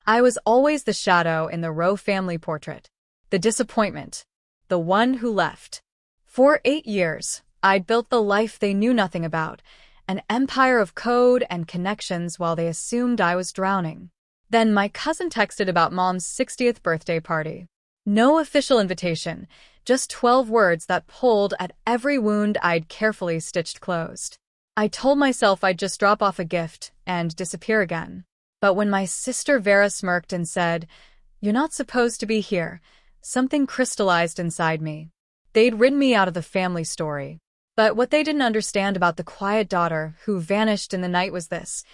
I was always the shadow in the Rowe family portrait. The disappointment. The one who left. For 8 years, I'd built the life they knew nothing about, an empire of code and connections while they assumed I was drowning. Then my cousin texted about Mom's 60th birthday party. No official invitation, just 12 words that pulled at every wound I'd carefully stitched closed. I told myself I'd just drop off a gift and disappear again. But when my sister Vera smirked and said, "You're not supposed to be here," something crystallized inside me. They'd written me out of the family story. But what they didn't understand about the quiet daughter who vanished in the night was this: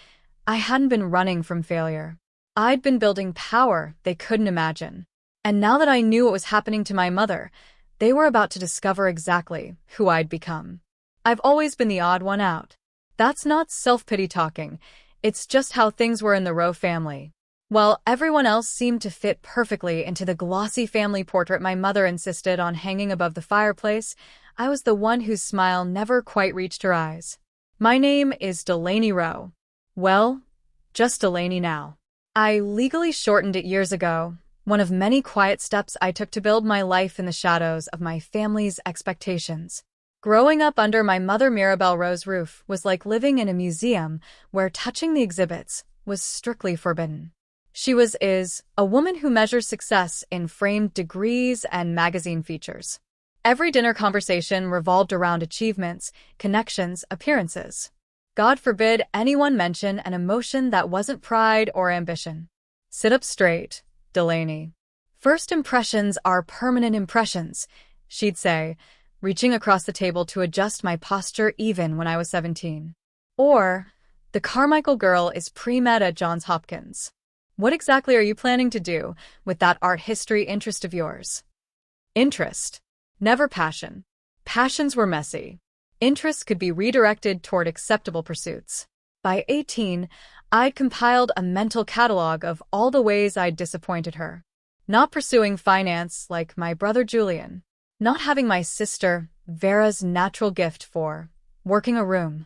I hadn't been running from failure. I'd been building power they couldn't imagine. And now that I knew what was happening to my mother, they were about to discover exactly who I'd become. I've always been the odd one out. That's not self-pity talking. It's just how things were in the Rowe family. While everyone else seemed to fit perfectly into the glossy family portrait my mother insisted on hanging above the fireplace, I was the one whose smile never quite reached her eyes. My name is Delaney Rowe. Well, just Delaney now. I legally shortened it years ago, one of many quiet steps I took to build my life in the shadows of my family's expectations. Growing up under my mother Mirabelle Rowe's roof was like living in a museum where touching the exhibits was strictly forbidden. She is a woman who measures success in framed degrees and magazine features. Every dinner conversation revolved around achievements, connections, appearances. God forbid anyone mention an emotion that wasn't pride or ambition. Sit up straight, Delaney. First impressions are permanent impressions, she'd say, reaching across the table to adjust my posture even when I was 17. Or, the Carmichael girl is pre-med at Johns Hopkins. What exactly are you planning to do with that art history interest of yours? Interest. Never passion. Passions were messy. Interests could be redirected toward acceptable pursuits. By 18, I'd compiled a mental catalog of all the ways I'd disappointed her. Not pursuing finance like my brother Julian. Not having my sister Vera's natural gift for working a room.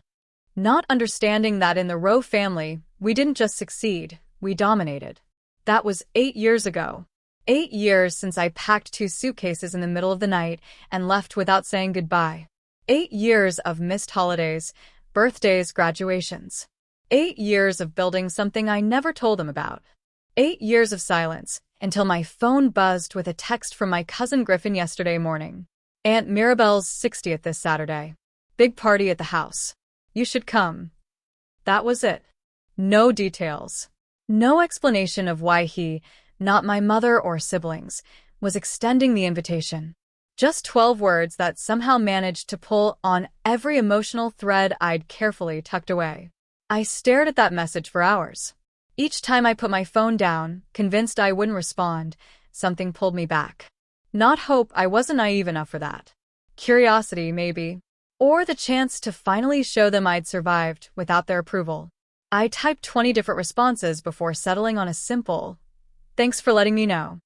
Not understanding that in the Rowe family, we didn't just succeed, we dominated. That was 8 years ago. 8 years since I packed 2 suitcases in the middle of the night and left without saying goodbye. 8 years of missed holidays, birthdays, graduations. 8 years of building something I never told them about. 8 years of silence, until my phone buzzed with a text from my cousin Griffin yesterday morning. Aunt Mirabelle's 60th this Saturday. Big party at the house. You should come. That was it. No details. No explanation of why he, not my mother or siblings, was extending the invitation. Just 12 words that somehow managed to pull on every emotional thread I'd carefully tucked away. I stared at that message for hours. Each time I put my phone down, convinced I wouldn't respond, something pulled me back. Not hope, I wasn't naive enough for that. Curiosity, maybe. Or the chance to finally show them I'd survived without their approval. I typed 20 different responses before settling on a simple, "Thanks for letting me know."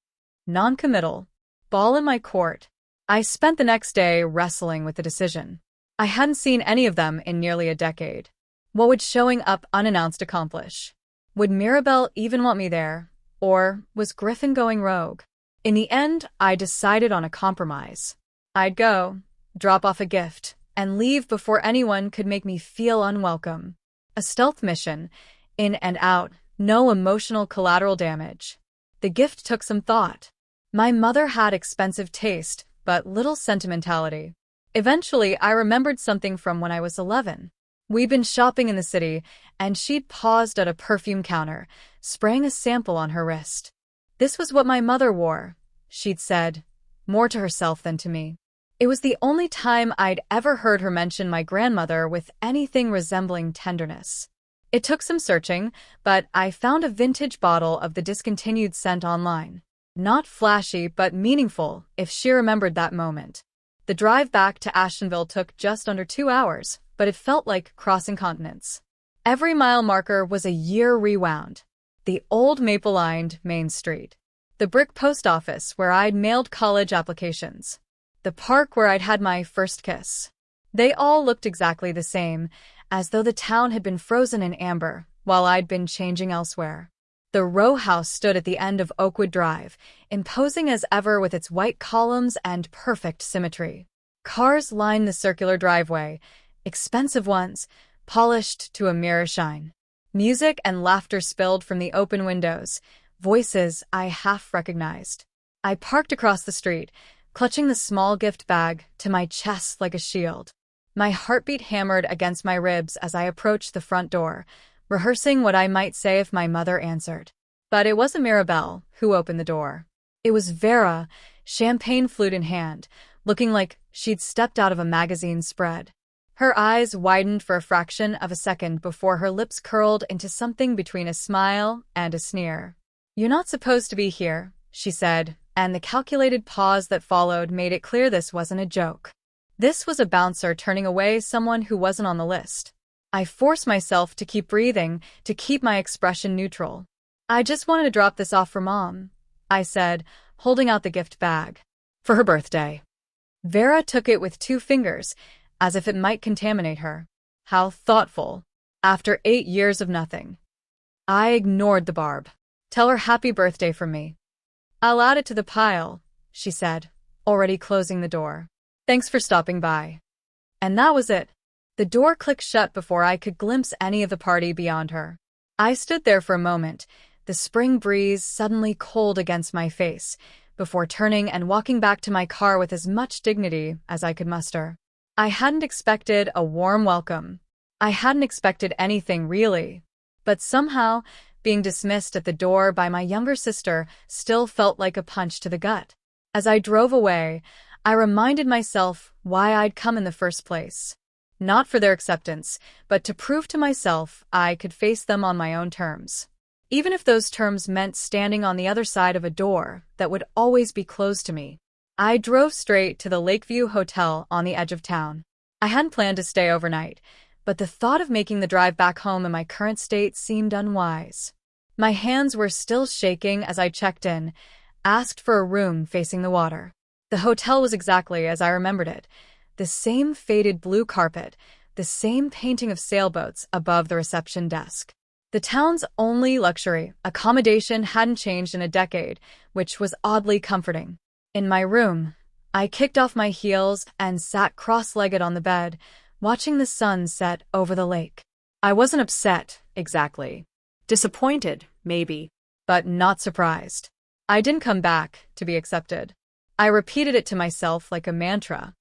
Non-committal. Ball in my court. I spent the next day wrestling with the decision. I hadn't seen any of them in nearly a decade. What would showing up unannounced accomplish? Would Mirabelle even want me there? Or was Griffin going rogue? In the end, I decided on a compromise. I'd go, drop off a gift, and leave before anyone could make me feel unwelcome. A stealth mission, in and out, no emotional collateral damage. The gift took some thought. My mother had expensive taste, but little sentimentality. Eventually, I remembered something from when I was 11. We'd been shopping in the city, and she'd paused at a perfume counter, spraying a sample on her wrist. "This was what my mother wore," she'd said, more to herself than to me. It was the only time I'd ever heard her mention my grandmother with anything resembling tenderness. It took some searching, but I found a vintage bottle of the discontinued scent online. Not flashy, but meaningful, if she remembered that moment. The drive back to Ashtonville took just under 2 hours, but it felt like crossing continents. Every mile marker was a year rewound. The old maple-lined Main Street. The brick post office where I'd mailed college applications. The park where I'd had my first kiss. They all looked exactly the same, as though the town had been frozen in amber while I'd been changing elsewhere. The Rowe house stood at the end of Oakwood Drive, imposing as ever with its white columns and perfect symmetry. Cars lined the circular driveway, expensive ones, polished to a mirror shine. Music and laughter spilled from the open windows, voices I half recognized. I parked across the street, clutching the small gift bag to my chest like a shield. My heartbeat hammered against my ribs as I approached the front door, rehearsing what I might say if my mother answered. But it wasn't Mirabelle who opened the door. It was Vera, champagne flute in hand, looking like she'd stepped out of a magazine spread. Her eyes widened for a fraction of a second before her lips curled into something between a smile and a sneer. "You're not supposed to be here," she said, and the calculated pause that followed made it clear this wasn't a joke. This was a bouncer turning away someone who wasn't on the list. I forced myself to keep breathing, to keep my expression neutral. "I just wanted to drop this off for Mom," I said, holding out the gift bag. "For her birthday." Vera took it with 2 fingers, as if it might contaminate her. How thoughtful. After 8 years of nothing. I ignored the barb. "Tell her happy birthday from me." "I'll add it to the pile," she said, already closing the door. "Thanks for stopping by." And that was it. The door clicked shut before I could glimpse any of the party beyond her. I stood there for a moment, the spring breeze suddenly cold against my face, before turning and walking back to my car with as much dignity as I could muster. I hadn't expected a warm welcome. I hadn't expected anything, really. But somehow, being dismissed at the door by my younger sister still felt like a punch to the gut. As I drove away, I reminded myself why I'd come in the first place. Not for their acceptance, but to prove to myself I could face them on my own terms. Even if those terms meant standing on the other side of a door that would always be closed to me. I drove straight to the Lakeview Hotel on the edge of town. I hadn't planned to stay overnight, but the thought of making the drive back home in my current state seemed unwise. My hands were still shaking as I checked in, asked for a room facing the water. The hotel was exactly as I remembered it. The same faded blue carpet, the same painting of sailboats above the reception desk. The town's only luxury accommodation hadn't changed in a decade, which was oddly comforting. In my room, I kicked off my heels and sat cross-legged on the bed, watching the sun set over the lake. I wasn't upset, exactly. Disappointed, maybe, but not surprised. I didn't come back to be accepted. I repeated it to myself like a mantra.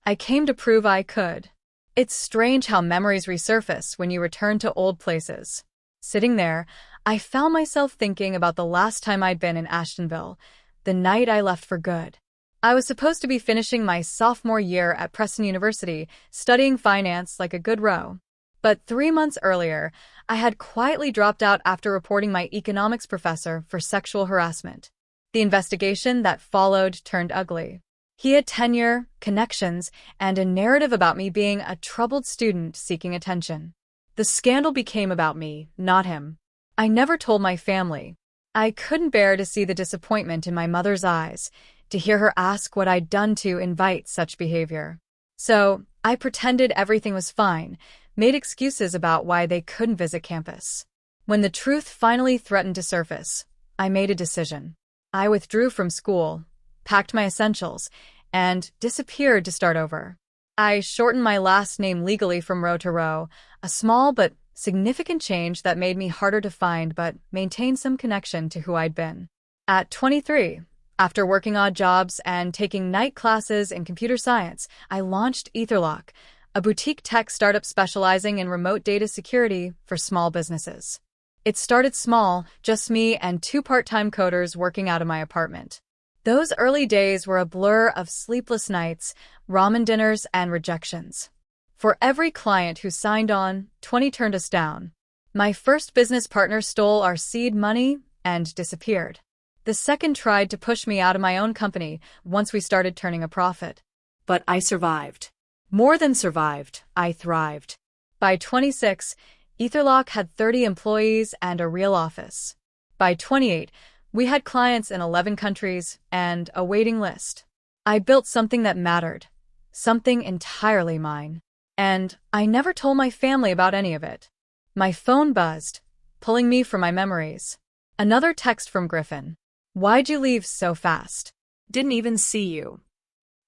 I came to prove I could. It's strange how memories resurface when you return to old places. Sitting there, I found myself thinking about the last time I'd been in Ashtonville, the night I left for good. I was supposed to be finishing my sophomore year at Preston University, studying finance like a good Rowe. But 3 months earlier, I had quietly dropped out after reporting my economics professor for sexual harassment. The investigation that followed turned ugly. He had tenure, connections, and a narrative about me being a troubled student seeking attention. The scandal became about me, not him. I never told my family. I couldn't bear to see the disappointment in my mother's eyes, to hear her ask what I'd done to invite such behavior. So, I pretended everything was fine, made excuses about why they couldn't visit campus. When the truth finally threatened to surface, I made a decision. I withdrew from school, packed my essentials, and disappeared to start over. I shortened my last name legally from Rowe to Rowe, a small but significant change that made me harder to find but maintained some connection to who I'd been. At 23, after working odd jobs and taking night classes in computer science, I launched Etherlock, a boutique tech startup specializing in remote data security for small businesses. It started small, just me and 2 part-time coders working out of my apartment. Those early days were a blur of sleepless nights, ramen dinners, and rejections. For every client who signed on, 20 turned us down. My first business partner stole our seed money and disappeared. The second tried to push me out of my own company once we started turning a profit. But I survived. More than survived, I thrived. By 26, Etherlock had 30 employees and a real office. By 28, we had clients in 11 countries and a waiting list. I built something that mattered, something entirely mine. And I never told my family about any of it. My phone buzzed, pulling me from my memories. Another text from Griffin. Why'd you leave so fast? Didn't even see you.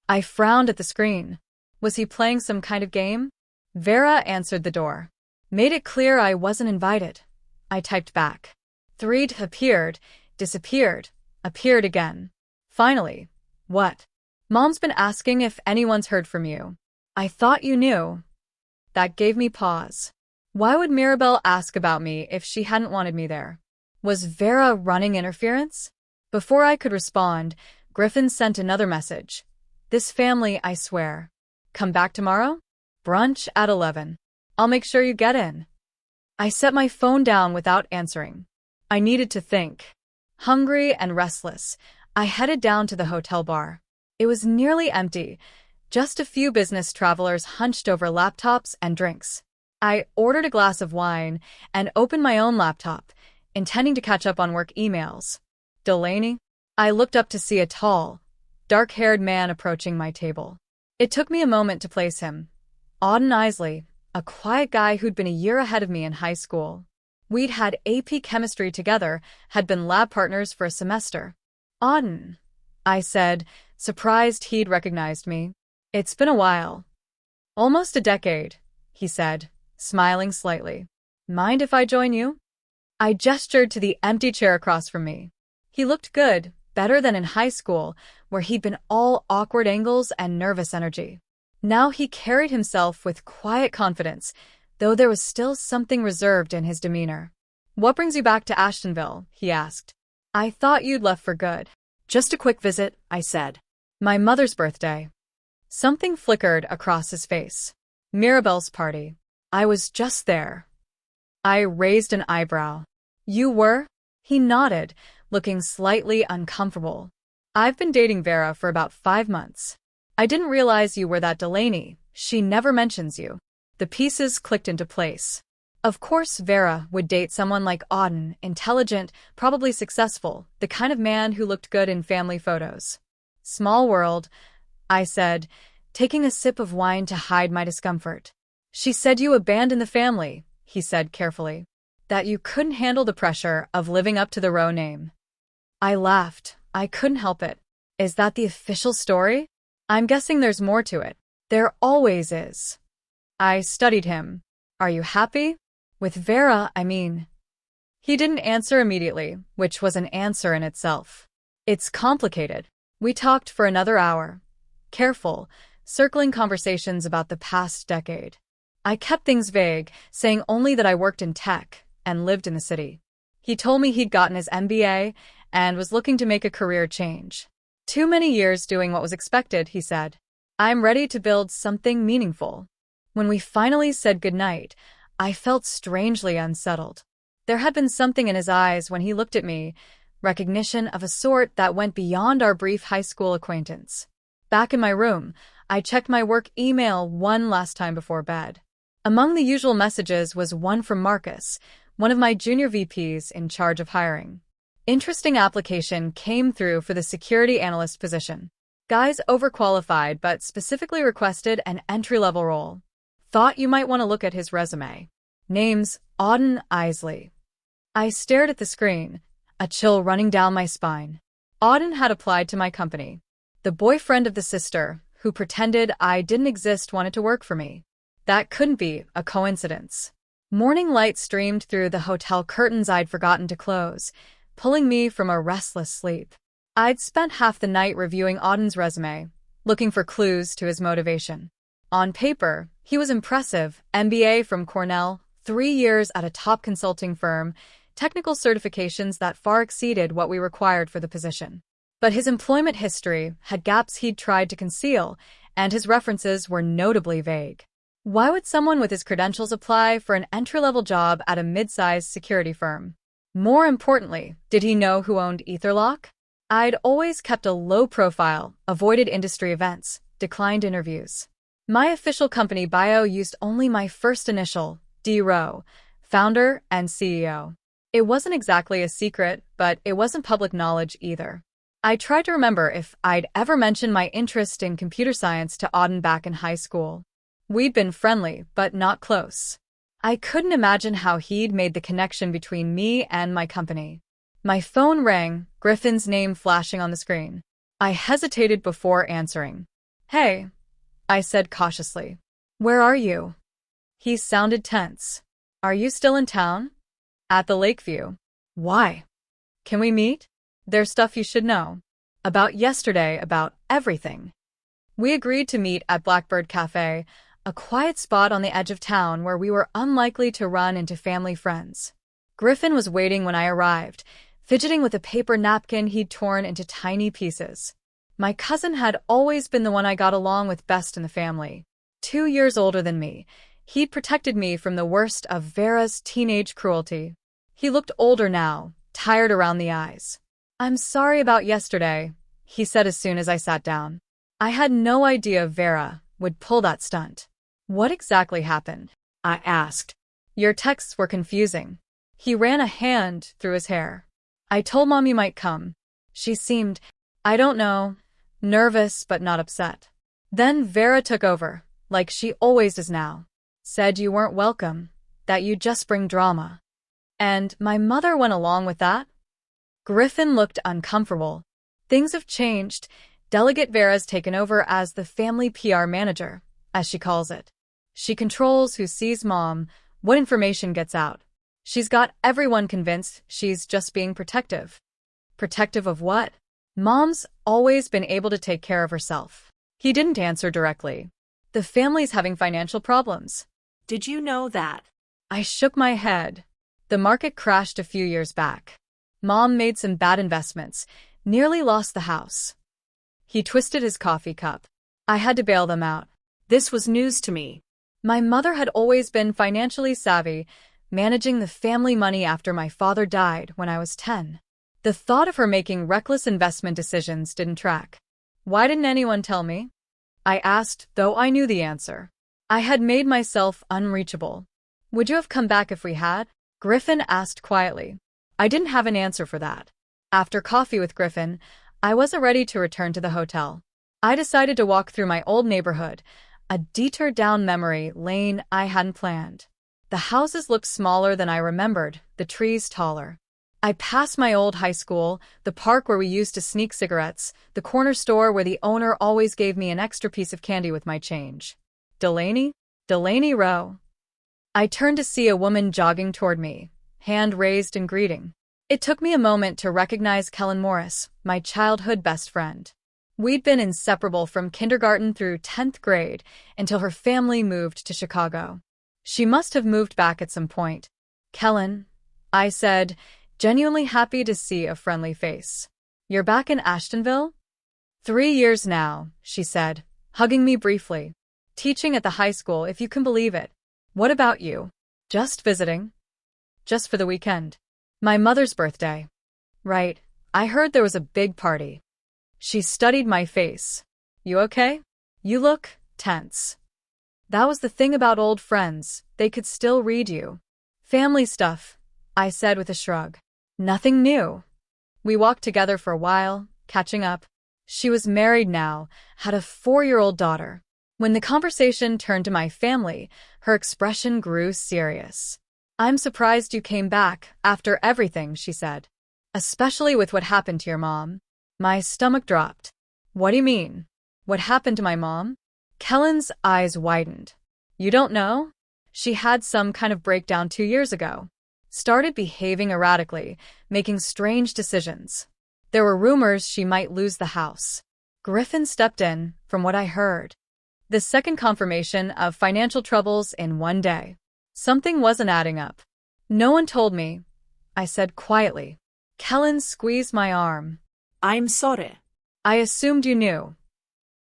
I frowned at the screen. Was he playing some kind of game? Vera answered the door. Made it clear I wasn't invited. I typed back. Thread appeared, disappeared, appeared again. Finally. What? Mom's been asking if anyone's heard from you. I thought you knew. That gave me pause. Why would Mirabelle ask about me if she hadn't wanted me there? Was Vera running interference? Before I could respond, Griffin sent another message. This family, I swear. Come back tomorrow? Brunch at 11. I'll make sure you get in. I set my phone down without answering. I needed to think. Hungry and restless, I headed down to the hotel bar. It was nearly empty. Just a few business travelers hunched over laptops and drinks. I ordered a glass of wine and opened my own laptop, intending to catch up on work emails. Delaney? I looked up to see a tall, dark-haired man approaching my table. It took me a moment to place him. Auden Isley, a quiet guy who'd been a year ahead of me in high school. We'd had AP chemistry together, had been lab partners for a semester. Auden, I said, surprised he'd recognized me. It's been a while. Almost a decade, he said, smiling slightly. Mind if I join you? I gestured to the empty chair across from me. He looked good, better than in high school, where he'd been all awkward angles and nervous energy. Now he carried himself with quiet confidence, though there was still something reserved in his demeanor. What brings you back to Ashtonville? He asked. I thought you'd left for good. Just a quick visit, I said. My mother's birthday. Something flickered across his face. Mirabelle's party. I was just there. I raised an eyebrow. You were? He nodded, looking slightly uncomfortable. I've been dating Vera for about 5 months. I didn't realize you were that Delaney. She never mentions you. The pieces clicked into place. Of course Vera would date someone like Auden, intelligent, probably successful, the kind of man who looked good in family photos. Small world, I said, taking a sip of wine to hide my discomfort. She said you abandoned the family, he said carefully. That you couldn't handle the pressure of living up to the Rowe name. I laughed. I couldn't help it. Is that the official story? I'm guessing there's more to it. There always is. I studied him. Are you happy? With Vera, I mean. He didn't answer immediately, which was an answer in itself. It's complicated. We talked for another hour. Careful, circling conversations about the past decade. I kept things vague, saying only that I worked in tech and lived in the city. He told me he'd gotten his MBA and was looking to make a career change. Too many years doing what was expected, he said. I'm ready to build something meaningful. When we finally said goodnight, I felt strangely unsettled. There had been something in his eyes when he looked at me, recognition of a sort that went beyond our brief high school acquaintance. Back in my room, I checked my work email one last time before bed. Among the usual messages was one from Marcus, one of my junior VPs in charge of hiring. Interesting application came through for the security analyst position. Guy's overqualified but specifically requested an entry-level role. Thought you might want to look at his resume. Name's Auden Isley. I stared at the screen, a chill running down my spine. Auden had applied to my company. The boyfriend of the sister, who pretended I didn't exist, wanted to work for me. That couldn't be a coincidence. Morning light streamed through the hotel curtains I'd forgotten to close, pulling me from a restless sleep. I'd spent half the night reviewing Auden's resume, looking for clues to his motivation. On paper, he was impressive, MBA from Cornell, 3 years at a top consulting firm, technical certifications that far exceeded what we required for the position. But his employment history had gaps he'd tried to conceal, and his references were notably vague. Why would someone with his credentials apply for an entry-level job at a mid-sized security firm? More importantly, did he know who owned Etherlock? I'd always kept a low profile, avoided industry events, declined interviews. My official company bio used only my first initial, D. Rowe, founder and CEO. It wasn't exactly a secret, but it wasn't public knowledge either. I tried to remember if I'd ever mentioned my interest in computer science to Auden back in high school. We'd been friendly, but not close. I couldn't imagine how he'd made the connection between me and my company. My phone rang, Griffin's name flashing on the screen. I hesitated before answering. "Hey," I said cautiously. "Where are you?" He sounded tense. "Are you still in town?" "At the Lakeview." "Why?" "Can we meet? There's stuff you should know. About yesterday, about everything." We agreed to meet at Blackbird Cafe, a quiet spot on the edge of town where we were unlikely to run into family friends. Griffin was waiting when I arrived, fidgeting with a paper napkin he'd torn into tiny pieces. My cousin had always been the one I got along with best in the family. 2 years older than me, he'd protected me from the worst of Vera's teenage cruelty. He looked older now, tired around the eyes. "I'm sorry about yesterday," he said as soon as I sat down. I had no idea Vera would pull that stunt. "What exactly happened?" I asked. "Your texts were confusing." He ran a hand through his hair. "I told Mom you might come. She seemed, I don't know, nervous but not upset. Then Vera took over, like she always does now. Said you weren't welcome, that you just bring drama. And my mother went along with that?" Griffin looked uncomfortable. "Things have changed. Delegate Vera's taken over as the family PR manager, as she calls it. She controls who sees Mom, what information gets out. She's got everyone convinced she's just being protective." "Protective of what?" "Mom's always been able to take care of herself." He didn't answer directly. "The family's having financial problems." Did you know that? I shook my head. The market crashed a few years back. Mom made some bad investments, nearly lost the house. He twisted his coffee cup. "I had to bail them out." This was news to me. My mother had always been financially savvy, managing the family money after my father died when I was 10. The thought of her making reckless investment decisions didn't track. "Why didn't anyone tell me?" I asked, though I knew the answer. I had made myself unreachable. "Would you have come back if we had?" Griffin asked quietly. I didn't have an answer for that. After coffee with Griffin, I wasn't ready to return to the hotel. I decided to walk through my old neighborhood, a detour down memory lane I hadn't planned. The houses looked smaller than I remembered, the trees taller. I passed my old high school, the park where we used to sneak cigarettes, the corner store where the owner always gave me an extra piece of candy with my change. "Delaney? Delaney Rowe." I turned to see a woman jogging toward me, hand raised in greeting. It took me a moment to recognize Kellen Morris, my childhood best friend. We'd been inseparable from kindergarten through 10th grade until her family moved to Chicago. She must have moved back at some point. "Kellen," I said, genuinely happy to see a friendly face. "You're back in Ashtonville?" 3 years now," she said, hugging me briefly. "Teaching at the high school, if you can believe it. What about you?" "Just visiting." "Just for the weekend?" "My mother's birthday." "Right. I heard there was a big party." She studied my face. "You okay? You look tense." That was the thing about old friends, they could still read you. "Family stuff," I said with a shrug. "Nothing new." We walked together for a while, catching up. She was married now, had a 4-year-old daughter. When the conversation turned to my family, her expression grew serious. "I'm surprised you came back after everything," she said. "Especially with what happened to your mom." My stomach dropped. "What do you mean? What happened to my mom?" Kellen's eyes widened. "You don't know? She had some kind of breakdown 2 years ago. Started behaving erratically, making strange decisions. There were rumors she might lose the house." Griffin stepped in, from what I heard. The second confirmation of financial troubles in one day. Something wasn't adding up. "No one told me," I said quietly. Kellen squeezed my arm. "I'm sorry." "I assumed you knew."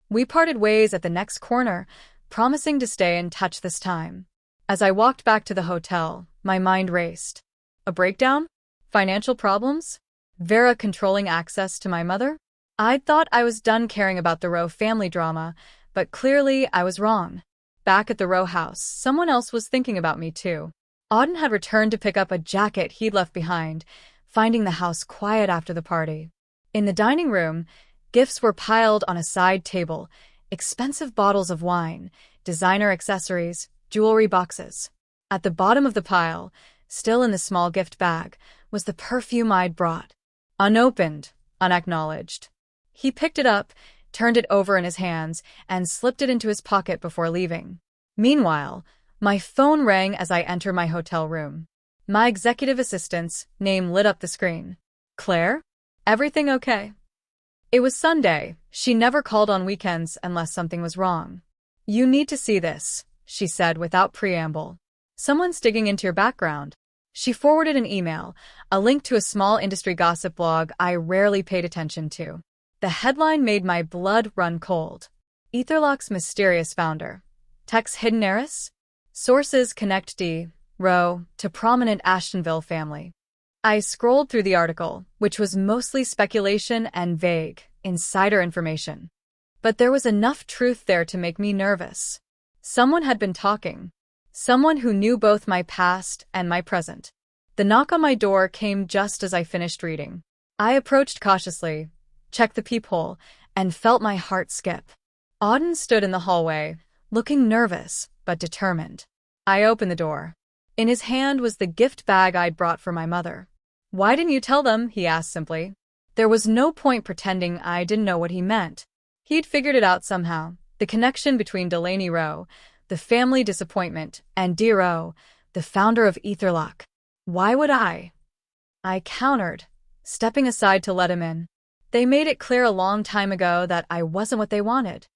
We parted ways at the next corner, promising to stay in touch this time. As I walked back to the hotel, my mind raced. A breakdown? Financial problems? Vera controlling access to my mother? I'd thought I was done caring about the Rowe family drama, but clearly I was wrong. Back at the Rowe house, someone else was thinking about me too. Auden had returned to pick up a jacket he'd left behind, finding the house quiet after the party. In the dining room, gifts were piled on a side table, expensive bottles of wine, designer accessories, jewelry boxes. At the bottom of the pile, still in the small gift bag, was the perfume I'd brought. Unopened, unacknowledged. He picked it up, turned it over in his hands, and slipped it into his pocket before leaving. Meanwhile, my phone rang as I entered my hotel room. My executive assistant's name lit up the screen. Claire? Everything okay? It was Sunday. She never called on weekends unless something was wrong. You need to see this, she said without preamble. Someone's digging into your background. She forwarded an email, a link to a small industry gossip blog I rarely paid attention to. The headline made my blood run cold. Etherlock's mysterious founder. Tech's hidden heiress? Sources connect Rowe to prominent Ashtonville family. I scrolled through the article, which was mostly speculation and vague, insider information. But there was enough truth there to make me nervous. Someone had been talking. Someone who knew both my past and my present. The knock on my door came just as I finished reading. I approached cautiously, checked the peephole, and felt my heart skip. Auden stood in the hallway, looking nervous but determined. I opened the door. In his hand was the gift bag I'd brought for my mother. Why didn't you tell them? He asked simply. There was no point pretending I didn't know what he meant. He'd figured it out somehow. The connection between Delaney Rowe, the family disappointment, and Rowe, the founder of Etherlock. Why would I? I countered, stepping aside to let him in. They made it clear a long time ago that I wasn't what they wanted.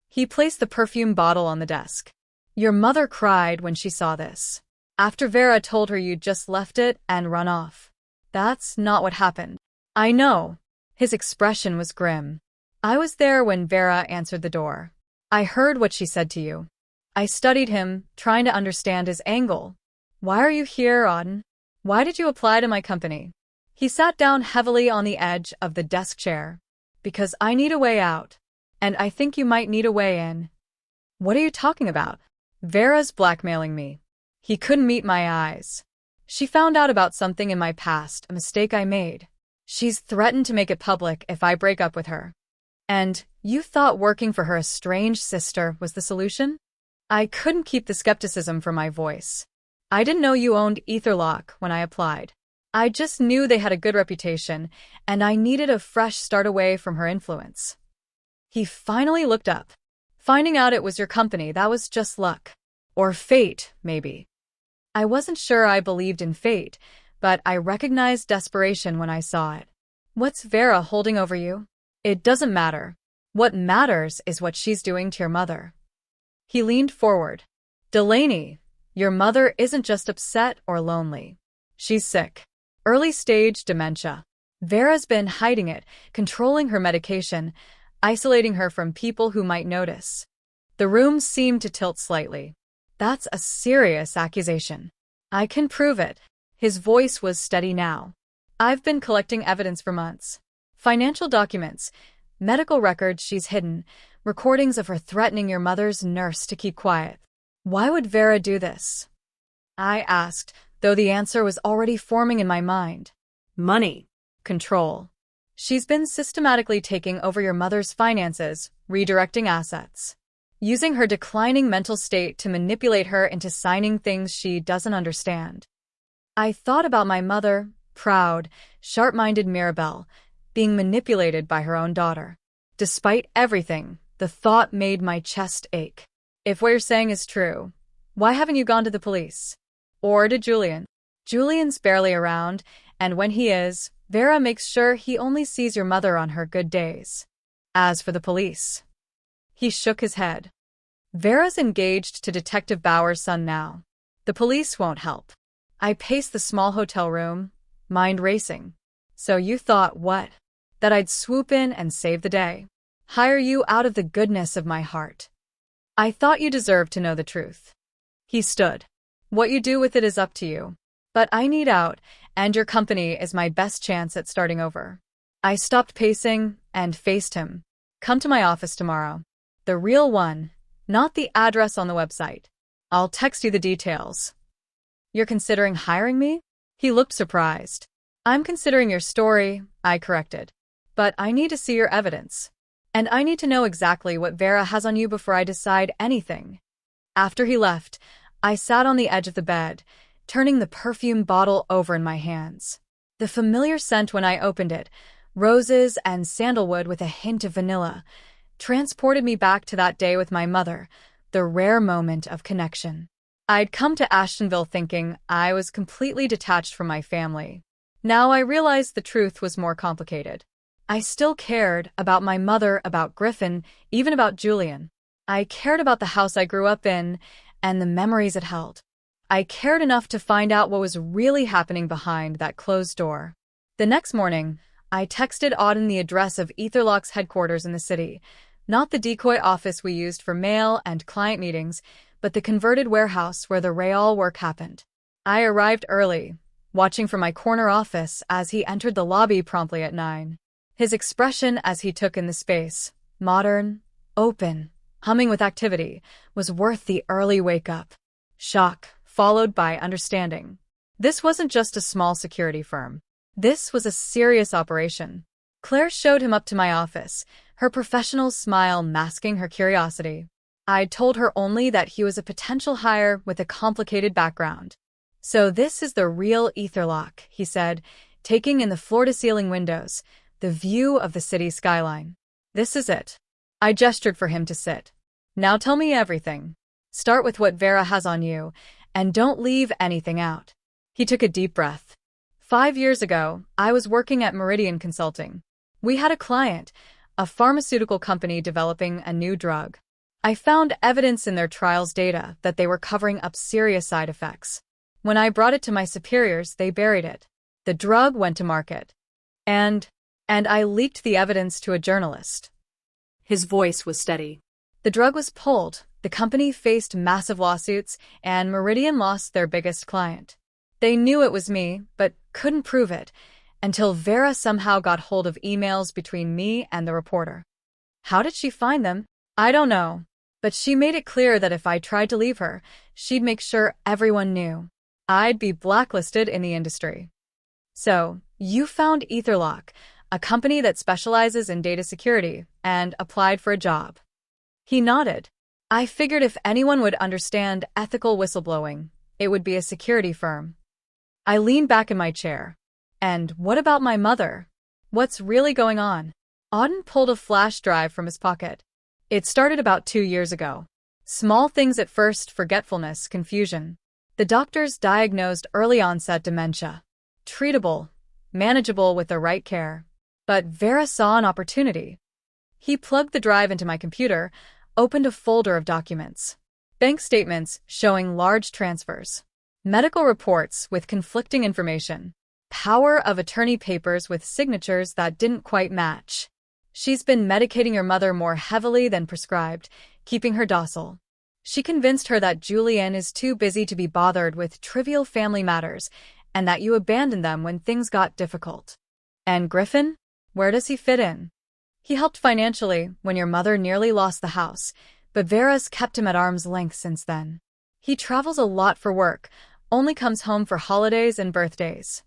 He placed the perfume bottle on the desk. Your mother cried when she saw this. After Vera told her you'd just left it and run off. That's not what happened. I know. His expression was grim. I was there when Vera answered the door. I heard what she said to you. I studied him, trying to understand his angle. Why are you here, Auden? Why did you apply to my company? He sat down heavily on the edge of the desk chair. Because I need a way out. And I think you might need a way in. What are you talking about? Vera's blackmailing me. He couldn't meet my eyes. She found out about something in my past, a mistake I made. She's threatened to make it public if I break up with her. And you thought working for her estranged sister was the solution? I couldn't keep the skepticism from my voice. I didn't know you owned Etherlock when I applied. I just knew they had a good reputation, and I needed a fresh start away from her influence. He finally looked up. Finding out it was your company, that was just luck. Or fate, maybe. I wasn't sure I believed in fate, but I recognized desperation when I saw it. What's Vera holding over you? It doesn't matter. What matters is what she's doing to your mother. He leaned forward. Delaney, your mother isn't just upset or lonely. She's sick. Early-stage dementia. Vera's been hiding it, controlling her medication, isolating her from people who might notice. The room seemed to tilt slightly. That's a serious accusation. I can prove it. His voice was steady now. I've been collecting evidence for months. Financial documents, medical records she's hidden, recordings of her threatening your mother's nurse to keep quiet. Why would Vera do this? I asked, though the answer was already forming in my mind. Money. Control. She's been systematically taking over your mother's finances, redirecting assets. Using her declining mental state to manipulate her into signing things she doesn't understand. I thought about my mother, proud, sharp-minded Mirabelle, being manipulated by her own daughter. Despite everything, the thought made my chest ache. If what you're saying is true, why haven't you gone to the police? Or to Julian? Julian's barely around, and when he is, Vera makes sure he only sees your mother on her good days. As for the police... He shook his head. Vera's engaged to Detective Bauer's son now. The police won't help. I paced the small hotel room, mind racing. So you thought what? That I'd swoop in and save the day. Hire you out of the goodness of my heart. I thought you deserved to know the truth. He stood. What you do with it is up to you. But I need out, and your company is my best chance at starting over. I stopped pacing and faced him. Come to my office tomorrow. The real one, not the address on the website. I'll text you the details. You're considering hiring me? He looked surprised. I'm considering your story, I corrected. But I need to see your evidence. And I need to know exactly what Vera has on you before I decide anything. After he left, I sat on the edge of the bed, turning the perfume bottle over in my hands. The familiar scent when I opened it, roses and sandalwood with a hint of vanilla, transported me back to that day with my mother, the rare moment of connection. I'd come to Ashtonville thinking I was completely detached from my family. Now I realized the truth was more complicated. I still cared about my mother, about Griffin, even about Julian. I cared about the house I grew up in and the memories it held. I cared enough to find out what was really happening behind that closed door. The next morning, I texted Auden the address of Etherlock's headquarters in the city, not the decoy office we used for mail and client meetings, but the converted warehouse where the real work happened. I arrived early, watching from my corner office as he entered the lobby promptly at 9. His expression as he took in the space, modern, open, humming with activity, was worth the early wake-up. Shock, followed by understanding. This wasn't just a small security firm. This was a serious operation. Claire showed him up to my office, her professional smile masking her curiosity. I'd told her only that he was a potential hire with a complicated background. "So this is the real Etherlock," he said, taking in the floor-to-ceiling windows, the view of the city skyline. "This is it." I gestured for him to sit. "Now tell me everything. Start with what Vera has on you, and don't leave anything out." He took a deep breath. 5 years ago, I was working at Meridian Consulting. We had a client, a pharmaceutical company developing a new drug. I found evidence in their trials data that they were covering up serious side effects. When I brought it to my superiors, they buried it. The drug went to market. And I leaked the evidence to a journalist. His voice was steady. The drug was pulled, the company faced massive lawsuits, and Meridian lost their biggest client. They knew it was me, but couldn't prove it, until Vera somehow got hold of emails between me and the reporter. How did she find them? I don't know. But she made it clear that if I tried to leave her, she'd make sure everyone knew. I'd be blacklisted in the industry. "So, you found Etherlock, a company that specializes in data security, and applied for a job." He nodded. "I figured if anyone would understand ethical whistleblowing, it would be a security firm." I leaned back in my chair. "And what about my mother? What's really going on?" Auden pulled a flash drive from his pocket. It started about 2 years ago. Small things at first: forgetfulness, confusion. The doctors diagnosed early onset dementia. Treatable, manageable with the right care. But Vera saw an opportunity. He plugged the drive into my computer, opened a folder of documents. Bank statements showing large transfers. Medical reports with conflicting information. Power of attorney papers with signatures that didn't quite match. "She's been medicating your mother more heavily than prescribed, keeping her docile. She convinced her that Julian is too busy to be bothered with trivial family matters, and that you abandoned them when things got difficult. And Griffin? Where does he fit in? He helped financially when your mother nearly lost the house, but Vera's kept him at arm's length since then. He travels a lot for work, only comes home for holidays and birthdays."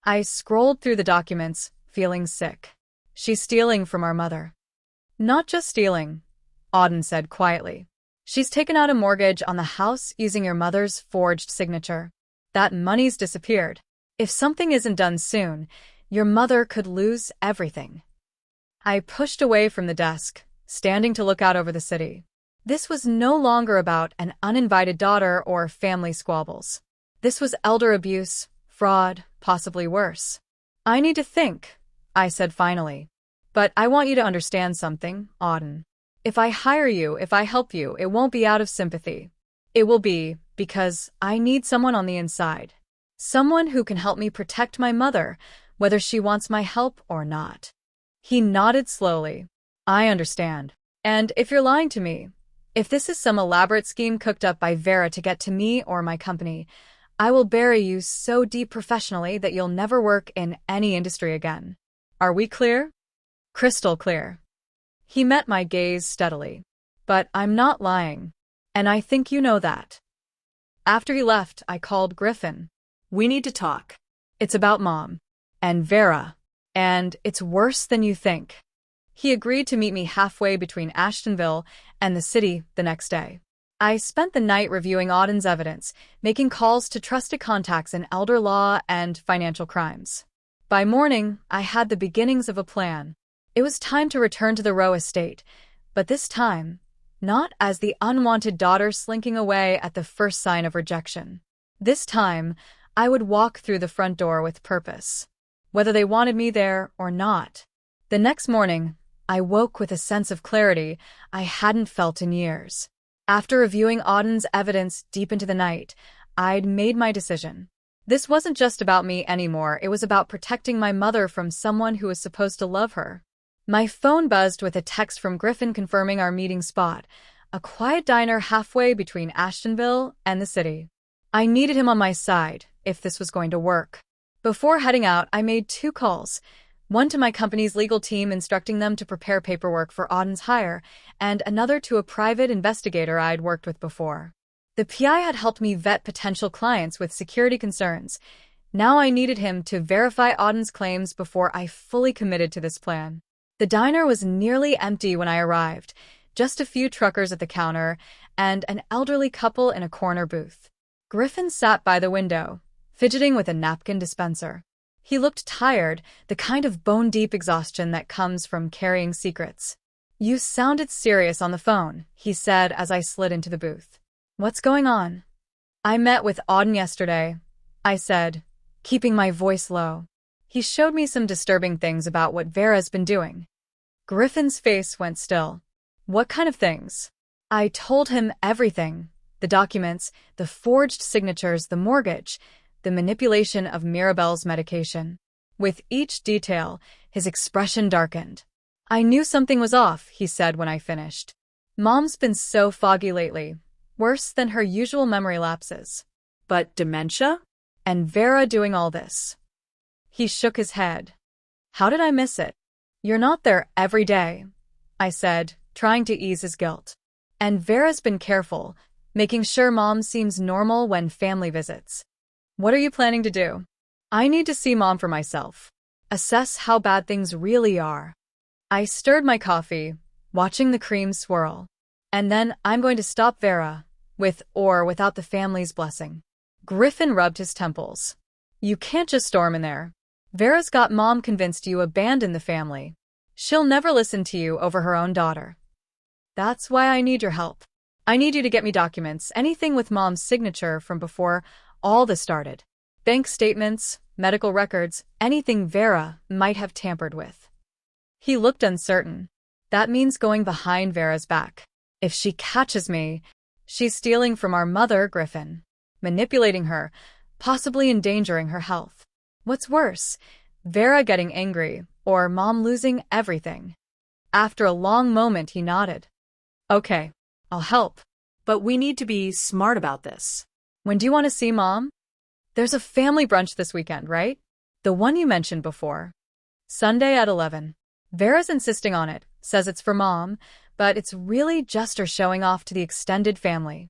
I scrolled through the documents, feeling sick. "She's stealing from our mother." "Not just stealing," Auden said quietly. "She's taken out a mortgage on the house using your mother's forged signature. That money's disappeared. If something isn't done soon, your mother could lose everything." I pushed away from the desk, standing to look out over the city. This was no longer about an uninvited daughter or family squabbles. This was elder abuse, fraud, possibly worse. "I need to think," I said finally. "But I want you to understand something, Auden. If I hire you, if I help you, it won't be out of sympathy. It will be because I need someone on the inside. Someone who can help me protect my mother, whether she wants my help or not." He nodded slowly. "I understand. And if you're lying to me, if this is some elaborate scheme cooked up by Vera to get to me or my company, I will bury you so deep professionally that you'll never work in any industry again. Are we clear?" "Crystal clear." He met my gaze steadily. "But I'm not lying. And I think you know that." After he left, I called Griffin. "We need to talk." "It's about Mom. And Vera. And it's worse than you think." He agreed to meet me halfway between Ashtonville and the city the next day. I spent the night reviewing Auden's evidence, making calls to trusted contacts in elder law and financial crimes. By morning, I had the beginnings of a plan. It was time to return to the Rowe estate, but this time, not as the unwanted daughter slinking away at the first sign of rejection. This time, I would walk through the front door with purpose, whether they wanted me there or not. The next morning, I woke with a sense of clarity I hadn't felt in years. After reviewing Auden's evidence deep into the night, I'd made my decision. This wasn't just about me anymore, it was about protecting my mother from someone who was supposed to love her. My phone buzzed with a text from Griffin confirming our meeting spot, a quiet diner halfway between Ashtonville and the city. I needed him on my side, if this was going to work. Before heading out, I made 2 calls, one to my company's legal team instructing them to prepare paperwork for Auden's hire, and another to a private investigator I'd worked with before. The PI had helped me vet potential clients with security concerns. Now I needed him to verify Auden's claims before I fully committed to this plan. The diner was nearly empty when I arrived, just a few truckers at the counter and an elderly couple in a corner booth. Griffin sat by the window, fidgeting with a napkin dispenser. He looked tired, the kind of bone-deep exhaustion that comes from carrying secrets. "You sounded serious on the phone," he said as I slid into the booth. "What's going on?" "I met with Auden yesterday," I said, keeping my voice low. "He showed me some disturbing things about what Vera's been doing." Griffin's face went still. "What kind of things?" I told him everything. The documents, the forged signatures, the mortgage, the manipulation of Mirabelle's medication. With each detail, his expression darkened. "I knew something was off," he said when I finished. "Mom's been so foggy lately, worse than her usual memory lapses." But dementia? "And Vera doing all this." He shook his head. "How did I miss it?" "You're not there every day," I said, trying to ease his guilt. "And Vera's been careful, making sure Mom seems normal when family visits." "What are you planning to do?" "I need to see Mom for myself. Assess how bad things really are." I stirred my coffee, watching the cream swirl. "And then I'm going to stop Vera, with or without the family's blessing." Griffin rubbed his temples. "You can't just storm in there. Vera's got Mom convinced you abandoned the family. She'll never listen to you over her own daughter. That's why I need your help. I need you to get me documents, anything with Mom's signature from before all this started. Bank statements, medical records, anything Vera might have tampered with." He looked uncertain. "That means going behind Vera's back. If she catches me, she's stealing from our mother, Griffin. Manipulating her, possibly endangering her health. What's worse, Vera getting angry, or Mom losing everything." After a long moment, he nodded. "Okay, I'll help. But we need to be smart about this. When do you want to see Mom?" "There's a family brunch this weekend, right? The one you mentioned before." "Sunday at 11. Vera's insisting on it, says it's for Mom, but it's really just her showing off to the extended family."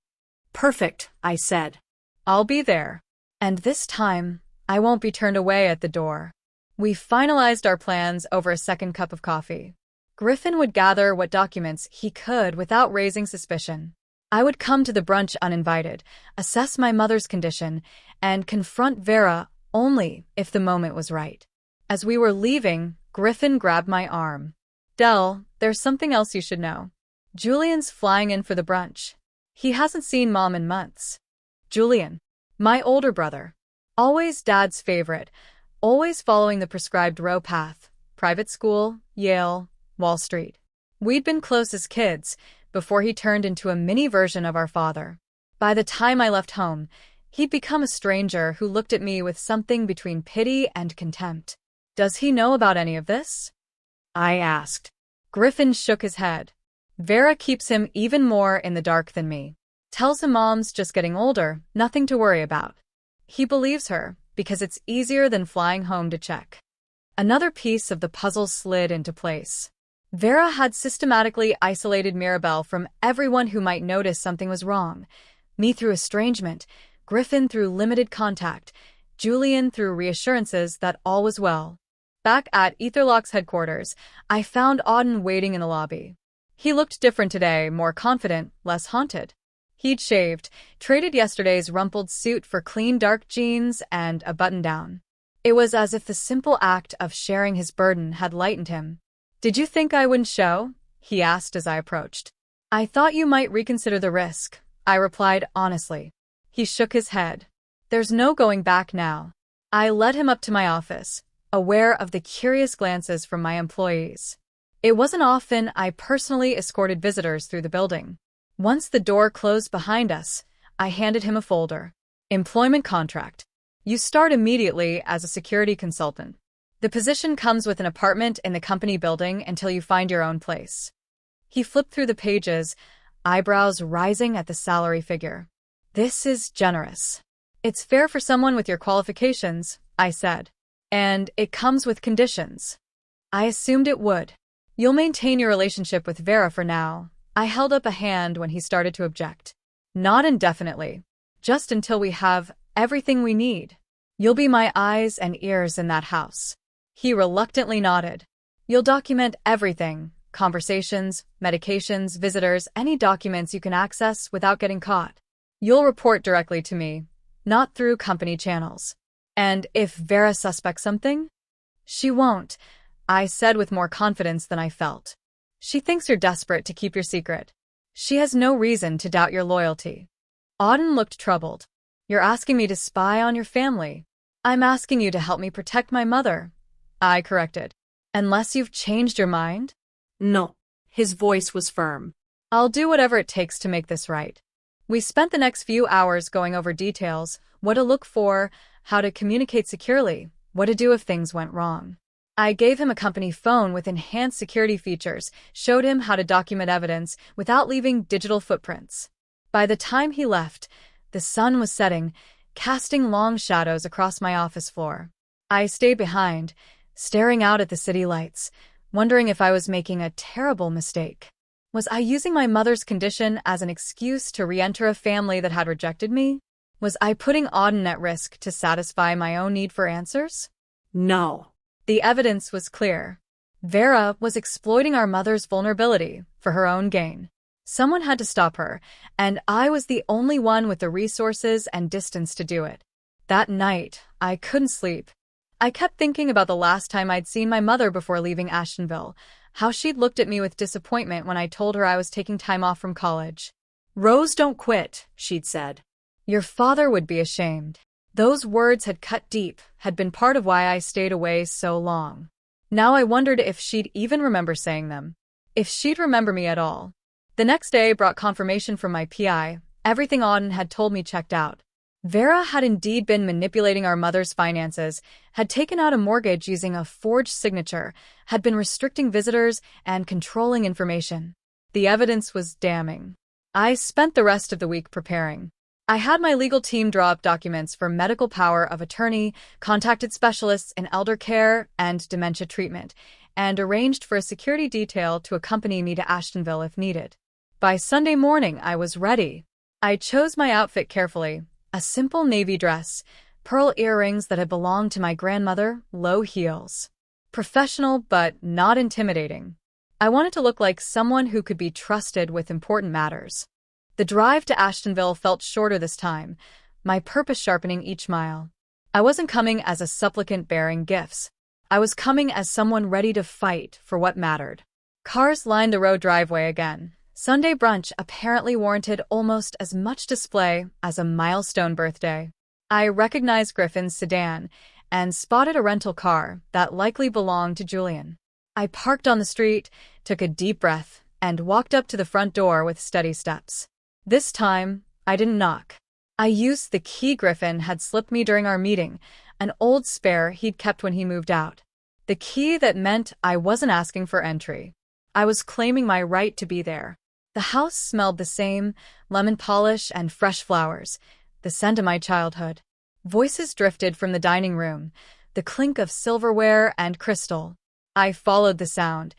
"Perfect," I said. "I'll be there. And this time, I won't be turned away at the door." We finalized our plans over a second cup of coffee. Griffin would gather what documents he could without raising suspicion. I would come to the brunch uninvited, assess my mother's condition, and confront Vera only if the moment was right. As we were leaving, Griffin grabbed my arm. "Dell, there's something else you should know. Julian's flying in for the brunch. He hasn't seen Mom in months." "Julian?" "My older brother. Always Dad's favorite, always following the prescribed Rowe path. Private school, Yale, Wall Street. We'd been close as kids, before he turned into a mini version of our father. By the time I left home, he'd become a stranger who looked at me with something between pity and contempt." "Does he know about any of this?" I asked. Griffin shook his head. "Vera keeps him even more in the dark than me. Tells him Mom's just getting older, nothing to worry about. He believes her, because it's easier than flying home to check." Another piece of the puzzle slid into place. Vera had systematically isolated Mirabelle from everyone who might notice something was wrong. Me through estrangement, Griffin through limited contact, Julian through reassurances that all was well. Back at Etherlock's headquarters, I found Auden waiting in the lobby. He looked different today, more confident, less haunted. He'd shaved, traded yesterday's rumpled suit for clean dark jeans and a button-down. It was as if the simple act of sharing his burden had lightened him. "Did you think I wouldn't show?" he asked as I approached. "I thought you might reconsider the risk," I replied honestly. He shook his head. "There's no going back now." I led him up to my office, aware of the curious glances from my employees. It wasn't often I personally escorted visitors through the building. Once the door closed behind us, I handed him a folder. "Employment contract. You start immediately as a security consultant. The position comes with an apartment in the company building until you find your own place." He flipped through the pages, eyebrows rising at the salary figure. "This is generous." "It's fair for someone with your qualifications," I said. "And it comes with conditions." I assumed it would. "You'll maintain your relationship with Vera for now." I held up a hand when he started to object. "Not indefinitely. Just until we have everything we need. You'll be my eyes and ears in that house." He reluctantly nodded. "You'll document everything, conversations, medications, visitors, any documents you can access without getting caught. You'll report directly to me, not through company channels. And if Vera suspects something?" "She won't," I said with more confidence than I felt. "She thinks you're desperate to keep your secret. She has no reason to doubt your loyalty." Auden looked troubled. "You're asking me to spy on your family." "I'm asking you to help me protect my mother," I corrected. "Unless you've changed your mind?" "No." His voice was firm. "I'll do whatever it takes to make this right." We spent the next few hours going over details, what to look for, how to communicate securely, what to do if things went wrong. I gave him a company phone with enhanced security features, showed him how to document evidence without leaving digital footprints. By the time he left, the sun was setting, casting long shadows across my office floor. I stayed behind, staring out at the city lights, wondering if I was making a terrible mistake. Was I using my mother's condition as an excuse to re-enter a family that had rejected me? Was I putting Auden at risk to satisfy my own need for answers? No. The evidence was clear. Vera was exploiting our mother's vulnerability for her own gain. Someone had to stop her, and I was the only one with the resources and distance to do it. That night, I couldn't sleep. I kept thinking about the last time I'd seen my mother before leaving Ashtonville, how she'd looked at me with disappointment when I told her I was taking time off from college. "Rose don't quit," she'd said. "Your father would be ashamed." Those words had cut deep, had been part of why I stayed away so long. Now I wondered if she'd even remember saying them. If she'd remember me at all. The next day brought confirmation from my PI. Everything Auden had told me checked out. Vera had indeed been manipulating our mother's finances, had taken out a mortgage using a forged signature, had been restricting visitors and controlling information. The evidence was damning. I spent the rest of the week preparing. I had my legal team draw up documents for medical power of attorney, contacted specialists in elder care and dementia treatment, and arranged for a security detail to accompany me to Ashtonville if needed. By Sunday morning, I was ready. I chose my outfit carefully. A simple navy dress, pearl earrings that had belonged to my grandmother, low heels. Professional but not intimidating. I wanted to look like someone who could be trusted with important matters. The drive to Ashtonville felt shorter this time, my purpose sharpening each mile. I wasn't coming as a supplicant bearing gifts. I was coming as someone ready to fight for what mattered. Cars lined the Rowe driveway again. Sunday brunch apparently warranted almost as much display as a milestone birthday. I recognized Griffin's sedan and spotted a rental car that likely belonged to Julian. I parked on the street, took a deep breath, and walked up to the front door with steady steps. This time, I didn't knock. I used the key Griffin had slipped me during our meeting, an old spare he'd kept when he moved out. The key that meant I wasn't asking for entry. I was claiming my right to be there. The house smelled the same, lemon polish and fresh flowers, the scent of my childhood. Voices drifted from the dining room, the clink of silverware and crystal. I followed the sound,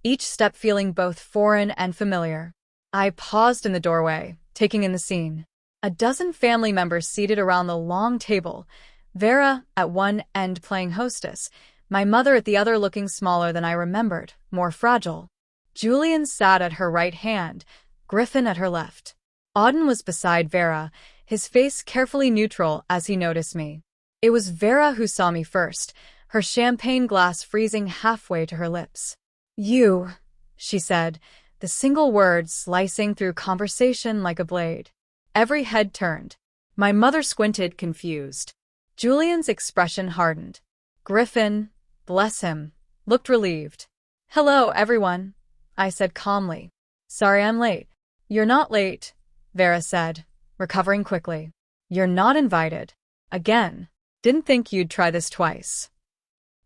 each step feeling both foreign and familiar. I paused in the doorway, taking in the scene. A dozen family members seated around the long table, Vera at one end playing hostess, my mother at the other looking smaller than I remembered, more fragile. Julian sat at her right hand, Griffin at her left. Auden was beside Vera, his face carefully neutral as he noticed me. It was Vera who saw me first, her champagne glass freezing halfway to her lips. "You," she said, the single word slicing through conversation like a blade. Every head turned. My mother squinted, confused. Julian's expression hardened. Griffin, bless him, looked relieved. "Hello, everyone," I said calmly. "Sorry I'm late." "You're not late," Vera said, recovering quickly. "You're not invited. Again. Didn't think you'd try this twice."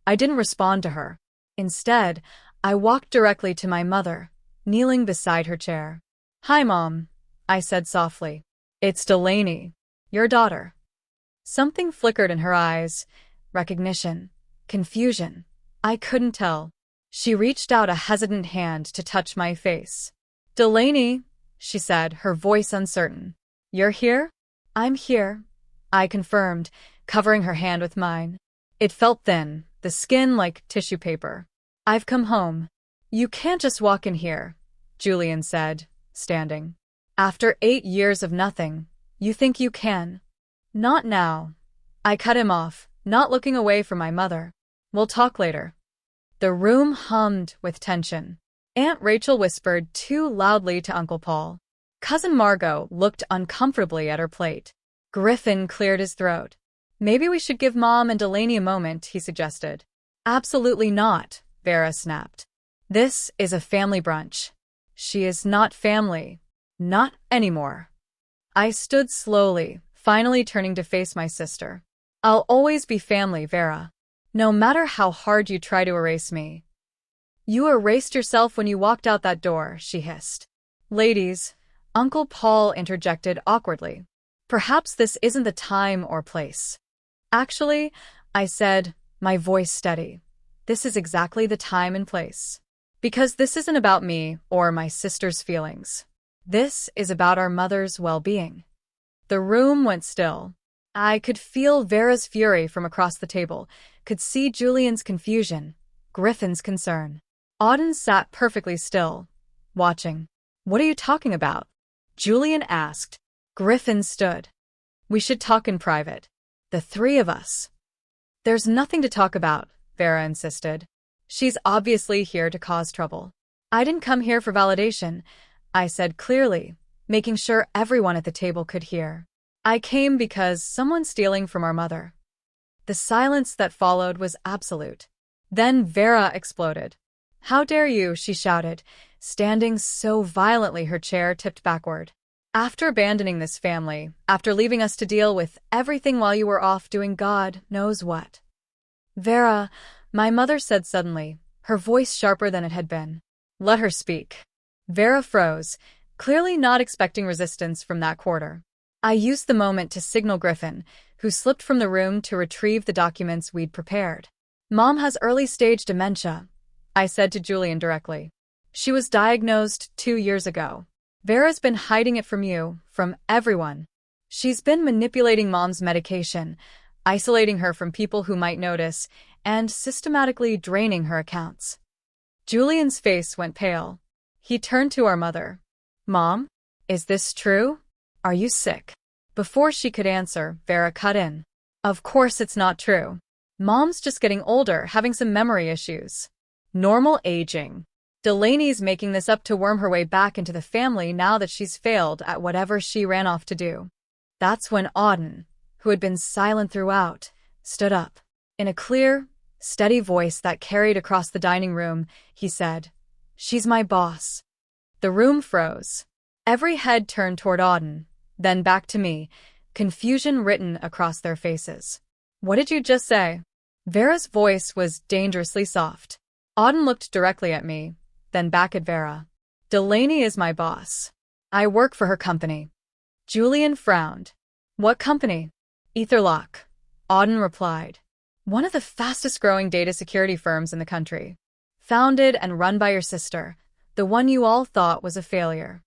I didn't respond to her. Instead, I walked directly to my mother, kneeling beside her chair. "Hi, Mom," I said softly. "It's Delaney, your daughter." Something flickered in her eyes. Recognition. Confusion. I couldn't tell. She reached out a hesitant hand to touch my face. "Delaney," she said, her voice uncertain. "You're here?" "I'm here," I confirmed, covering her hand with mine. It felt thin, the skin like tissue paper. "I've come home." "You can't just walk in here," Julian said, standing. "After 8 years of nothing, you think you can?" "Not now." I cut him off, not looking away from my mother. "We'll talk later." The room hummed with tension. Aunt Rachel whispered too loudly to Uncle Paul. Cousin Margot looked uncomfortably at her plate. Griffin cleared his throat. "Maybe we should give Mom and Delaney a moment," he suggested. "Absolutely not," Vera snapped. "This is a family brunch." "She is not family. Not anymore." I stood slowly, finally turning to face my sister. "I'll always be family, Vera. No matter how hard you try to erase me." "You erased yourself when you walked out that door," she hissed. "Ladies," Uncle Paul interjected awkwardly. "Perhaps this isn't the time or place." "Actually," I said, my voice steady, "this is exactly the time and place. Because this isn't about me or my sister's feelings. This is about our mother's well-being." The room went still. I could feel Vera's fury from across the table, could see Julian's confusion, Griffin's concern. Auden sat perfectly still, watching. "What are you talking about?" Julian asked. Griffin stood. "We should talk in private. The three of us." "There's nothing to talk about," Vera insisted. "She's obviously here to cause trouble." "I didn't come here for validation," I said clearly, making sure everyone at the table could hear. "I came because someone's stealing from our mother." The silence that followed was absolute. Then Vera exploded. "How dare you," she shouted, standing so violently her chair tipped backward. "After abandoning this family, after leaving us to deal with everything while you were off doing God knows what." "Vera," my mother said suddenly, her voice sharper than it had been. "Let her speak." Vera froze, clearly not expecting resistance from that quarter. I used the moment to signal Griffin, who slipped from the room to retrieve the documents we'd prepared. "Mom has early-stage dementia," I said to Julian directly. "She was diagnosed 2 years ago. Vera's been hiding it from you, from everyone. She's been manipulating Mom's medication, isolating her from people who might notice, and systematically draining her accounts." Julian's face went pale. He turned to our mother. "Mom, is this true? Are you sick?" Before she could answer, Vera cut in. "Of course it's not true. Mom's just getting older, having some memory issues. Normal aging. Delaney's making this up to worm her way back into the family now that she's failed at whatever she ran off to do." That's when Auden, who had been silent throughout, stood up. In a clear, steady voice that carried across the dining room, he said, "She's my boss." The room froze. Every head turned toward Auden, then back to me, confusion written across their faces. "What did you just say?" Vera's voice was dangerously soft. Auden looked directly at me, then back at Vera. "Delaney is my boss. I work for her company." Julian frowned. "What company?" "Etherlock," Auden replied. "One of the fastest-growing data security firms in the country. Founded and run by your sister, the one you all thought was a failure."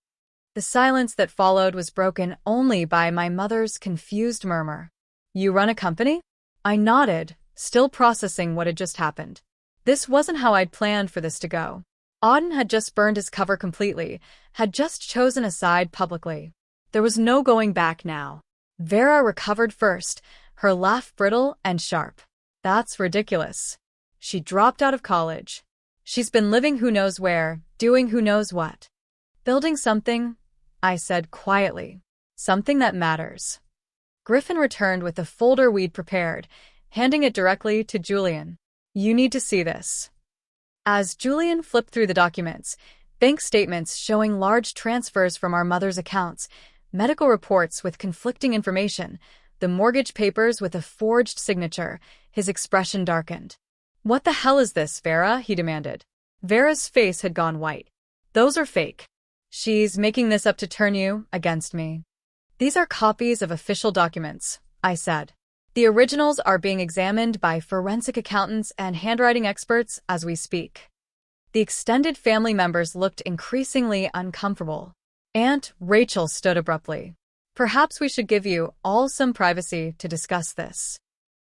The silence that followed was broken only by my mother's confused murmur. "You run a company?" I nodded, still processing what had just happened. This wasn't how I'd planned for this to go. Auden had just burned his cover completely, had just chosen a side publicly. There was no going back now. Vera recovered first, her laugh brittle and sharp. That's ridiculous. She dropped out of college. She's been living who knows where, doing who knows what. Building something, I said quietly. Something that matters. Griffin returned with the folder we'd prepared, handing it directly to Julian. You need to see this. As Julian flipped through the documents, bank statements showing large transfers from our mother's accounts, medical reports with conflicting information, the mortgage papers with a forged signature, his expression darkened. What the hell is this, Vera? He demanded. Vera's face had gone white. Those are fake. She's making this up to turn you against me. These are copies of official documents, I said. The originals are being examined by forensic accountants and handwriting experts as we speak. The extended family members looked increasingly uncomfortable. Aunt Rachel stood abruptly. Perhaps we should give you all some privacy to discuss this.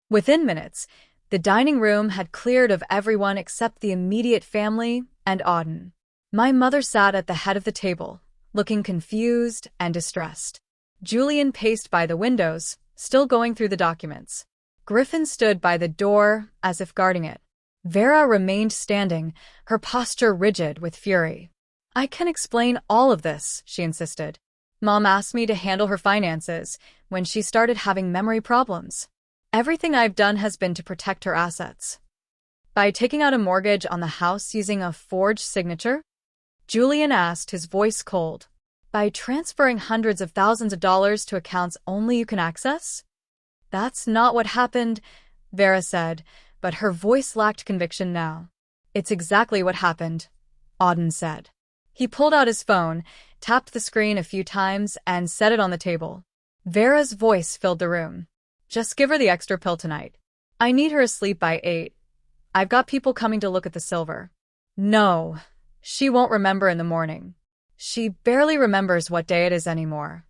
Within minutes, the dining room had cleared of everyone except the immediate family and Auden. My mother sat at the head of the table, looking confused and distressed. Julian paced by the windows, still going through the documents. Griffin stood by the door, as if guarding it. Vera remained standing, her posture rigid with fury. I can explain all of this, she insisted. Mom asked me to handle her finances when she started having memory problems. Everything I've done has been to protect her assets. By taking out a mortgage on the house using a forged signature? Julian asked, his voice cold. By transferring hundreds of thousands of dollars to accounts only you can access? That's not what happened, Vera said, but her voice lacked conviction now. It's exactly what happened, Auden said. He pulled out his phone, tapped the screen a few times, and set it on the table. Vera's voice filled the room. Just give her the extra pill tonight. I need her asleep by 8. I've got people coming to look at the silver. No, she won't remember in the morning. She barely remembers what day it is anymore.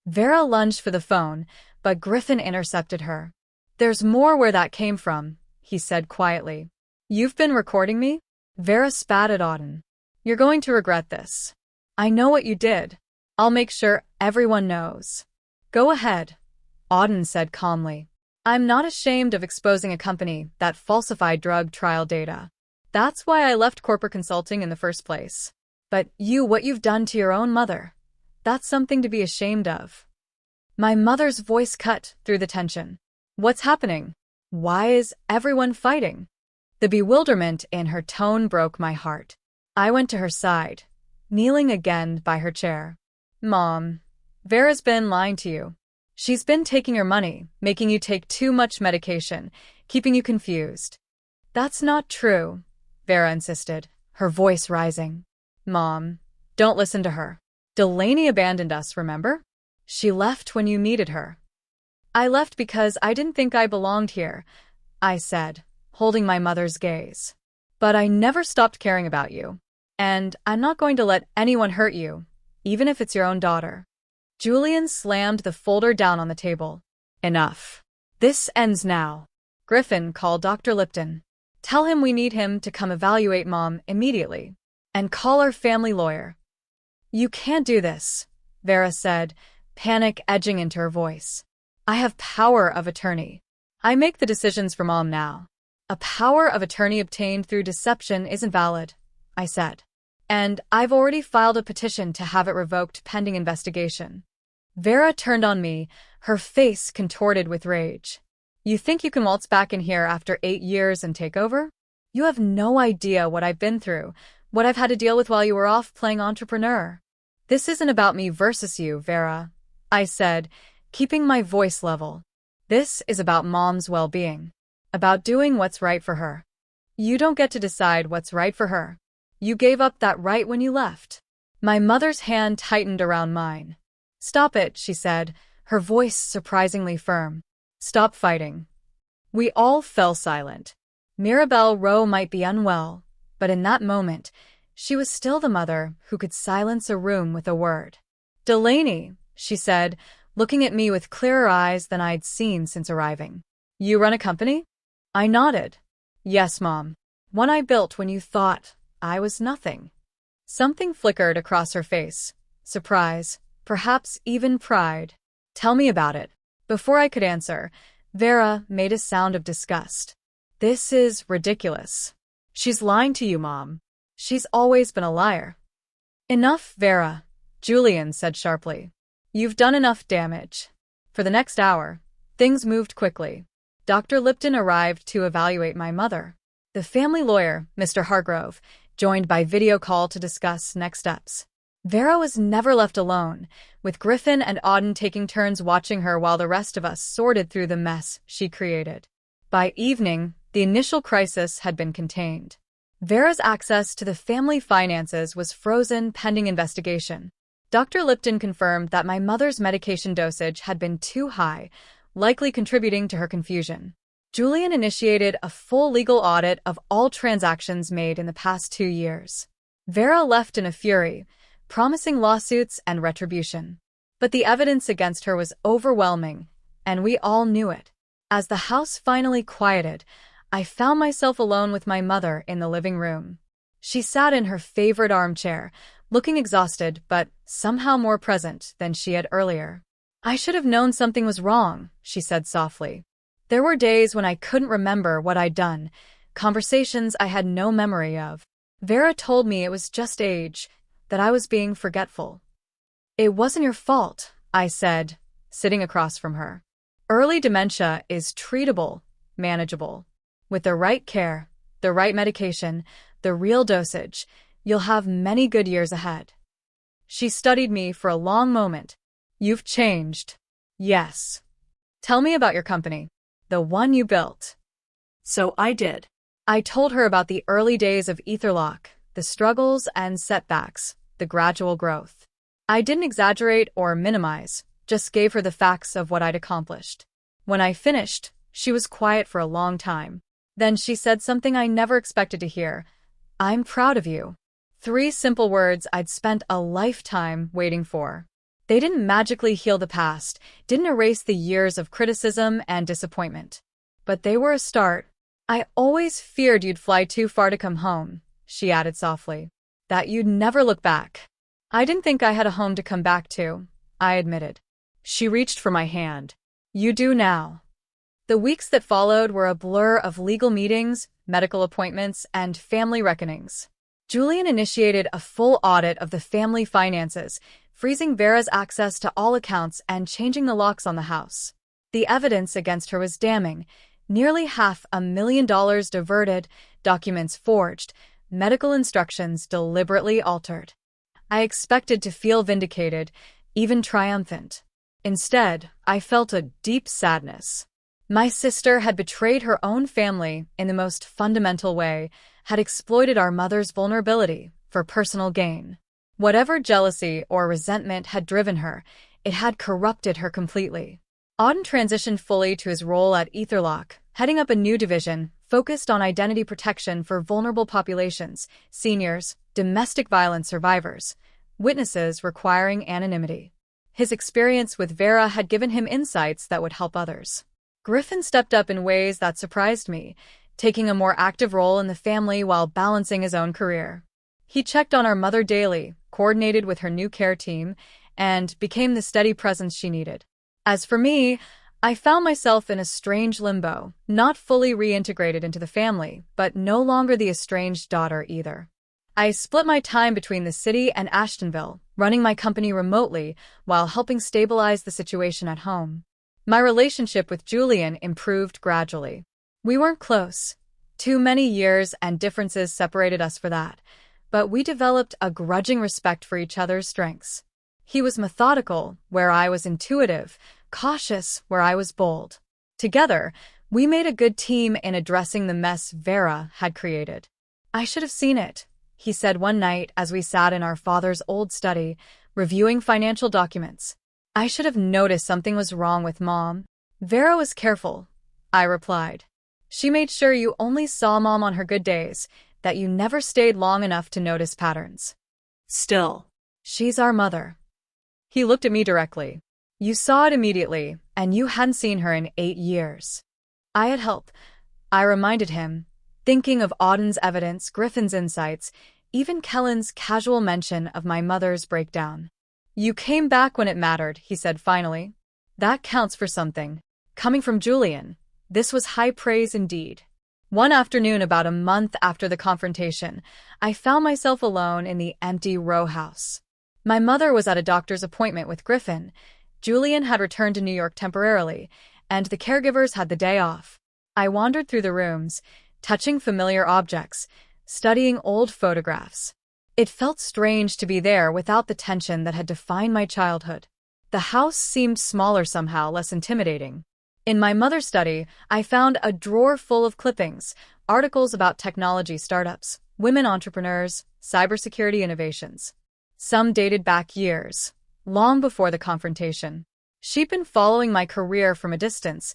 Vera lunged for the phone, but Griffin intercepted her. There's more where that came from, he said quietly. You've been recording me? Vera spat at Auden. You're going to regret this. I know what you did. I'll make sure everyone knows. Go ahead, Auden said calmly. I'm not ashamed of exposing a company that falsified drug trial data. That's why I left corporate consulting in the first place. But what you've done to your own mother, that's something to be ashamed of. My mother's voice cut through the tension. What's happening? Why is everyone fighting? The bewilderment in her tone broke my heart. I went to her side, kneeling again by her chair. Mom, Vera's been lying to you. She's been taking your money, making you take too much medication, keeping you confused. That's not true, Vera insisted, her voice rising. Mom, don't listen to her. Delaney abandoned us, remember? She left when you needed her. I left because I didn't think I belonged here, I said, holding my mother's gaze. But I never stopped caring about you. And I'm not going to let anyone hurt you, even if it's your own daughter. Julian slammed the folder down on the table. Enough. This ends now. Griffin called Dr. Lipton. Tell him we need him to come evaluate Mom immediately. And call our family lawyer. You can't do this, Vera said, panic edging into her voice. I have power of attorney. I make the decisions for Mom now. A power of attorney obtained through deception isn't valid, I said. And I've already filed a petition to have it revoked pending investigation. Vera turned on me, her face contorted with rage. You think you can waltz back in here after 8 years and take over? You have no idea what I've been through, what I've had to deal with while you were off playing entrepreneur. This isn't about me versus you, Vera, I said, keeping my voice level. This is about Mom's well-being, about doing what's right for her. You don't get to decide what's right for her. You gave up that right when you left. My mother's hand tightened around mine. Stop it, she said, her voice surprisingly firm. Stop fighting. We all fell silent. Mirabelle Rowe might be unwell, but in that moment, she was still the mother who could silence a room with a word. Delaney, she said, looking at me with clearer eyes than I'd seen since arriving. You run a company? I nodded. Yes, Mom. One I built when you thought I was nothing. Something flickered across her face. Surprise, perhaps even pride. Tell me about it. Before I could answer, Vera made a sound of disgust. This is ridiculous. She's lying to you, Mom. She's always been a liar. Enough, Vera, Julian said sharply. You've done enough damage. For the next hour, things moved quickly. Dr. Lipton arrived to evaluate my mother. The family lawyer, Mr. Hargrove, joined by video call to discuss next steps. Vera was never left alone, with Griffin and Auden taking turns watching her while the rest of us sorted through the mess she created. By evening, the initial crisis had been contained. Vera's access to the family finances was frozen pending investigation. Dr. Lipton confirmed that my mother's medication dosage had been too high, likely contributing to her confusion. Julian initiated a full legal audit of all transactions made in the past 2 years. Vera left in a fury, promising lawsuits and retribution. But the evidence against her was overwhelming, and we all knew it. As the house finally quieted, I found myself alone with my mother in the living room. She sat in her favorite armchair, looking exhausted but somehow more present than she had earlier. I should have known something was wrong, she said softly. There were days when I couldn't remember what I'd done, conversations I had no memory of. Vera told me it was just age, that I was being forgetful. It wasn't your fault, I said, sitting across from her. Early dementia is treatable, manageable. With the right care, the right medication, the real dosage, you'll have many good years ahead. She studied me for a long moment. You've changed. Yes. Tell me about your company. The one you built. So I did. I told her about the early days of Etherlock, the struggles and setbacks, the gradual growth. I didn't exaggerate or minimize, just gave her the facts of what I'd accomplished. When I finished, she was quiet for a long time. Then she said something I never expected to hear. I'm proud of you. 3 simple words I'd spent a lifetime waiting for. They didn't magically heal the past, didn't erase the years of criticism and disappointment. But they were a start. I always feared you'd fly too far to come home, she added softly. That you'd never look back. I didn't think I had a home to come back to, I admitted. She reached for my hand. You do now. The weeks that followed were a blur of legal meetings, medical appointments, and family reckonings. Julian initiated a full audit of the family finances, freezing Vera's access to all accounts and changing the locks on the house. The evidence against her was damning. Nearly $500,000 diverted, documents forged, medical instructions deliberately altered. I expected to feel vindicated, even triumphant. Instead, I felt a deep sadness. My sister had betrayed her own family in the most fundamental way, had exploited our mother's vulnerability for personal gain. Whatever jealousy or resentment had driven her, it had corrupted her completely. Auden transitioned fully to his role at Etherlock, heading up a new division focused on identity protection for vulnerable populations, seniors, domestic violence survivors, witnesses requiring anonymity. His experience with Vera had given him insights that would help others. Griffin stepped up in ways that surprised me, taking a more active role in the family while balancing his own career. He checked on our mother daily, coordinated with her new care team, and became the steady presence she needed. As for me, I found myself in a strange limbo, not fully reintegrated into the family, but no longer the estranged daughter either. I split my time between the city and Ashtonville, running my company remotely while helping stabilize the situation at home. My relationship with Julian improved gradually. We weren't close. Too many years and differences separated us for that, but we developed a grudging respect for each other's strengths. He was methodical, where I was intuitive, cautious, where I was bold. Together, we made a good team in addressing the mess Vera had created. I should have seen it, he said one night as we sat in our father's old study, reviewing financial documents. I should have noticed something was wrong with Mom. Vera was careful, I replied. She made sure you only saw Mom on her good days, that you never stayed long enough to notice patterns. Still. She's our mother. He looked at me directly. You saw it immediately, and you hadn't seen her in 8 years. I had help, I reminded him, thinking of Auden's evidence, Griffin's insights, even Kellen's casual mention of my mother's breakdown. You came back when it mattered, he said finally. That counts for something. Coming from Julian, this was high praise indeed. One afternoon, about a month after the confrontation, I found myself alone in the empty Rowe house. My mother was at a doctor's appointment with Griffin. Julian had returned to New York temporarily, and the caregivers had the day off. I wandered through the rooms, touching familiar objects, studying old photographs. It felt strange to be there without the tension that had defined my childhood. The house seemed smaller somehow, less intimidating. In my mother's study, I found a drawer full of clippings, articles about technology startups, women entrepreneurs, cybersecurity innovations. Some dated back years, long before the confrontation. She'd been following my career from a distance,